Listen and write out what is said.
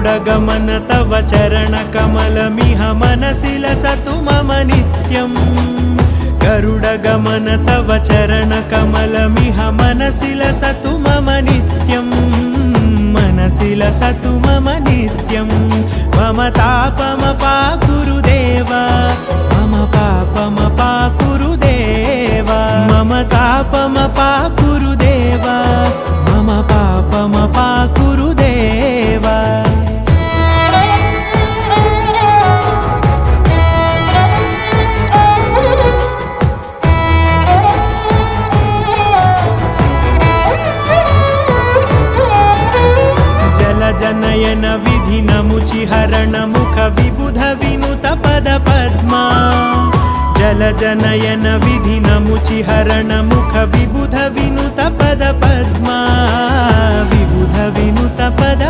गरुडगमन तव चरणकमलमिह मनसि लसतु मम नित्यम् गरुडगमन तव चरणकमलमिह मनसि लसतु मम नित्यम् मनसि लसतु मम नित्यं मम तापमपाकुरु देवा मम पापमपाकुरु देवा मम तापमपाकुरु देवा मम पापमपाकुरु देवा जनयन विधि नमुचिहरण मुख विबुध विनुत पद पद्मा जल जनयन विधि नमुचिहरण मुख विबुध विनुत पद पद्मा विबुध विनुत पद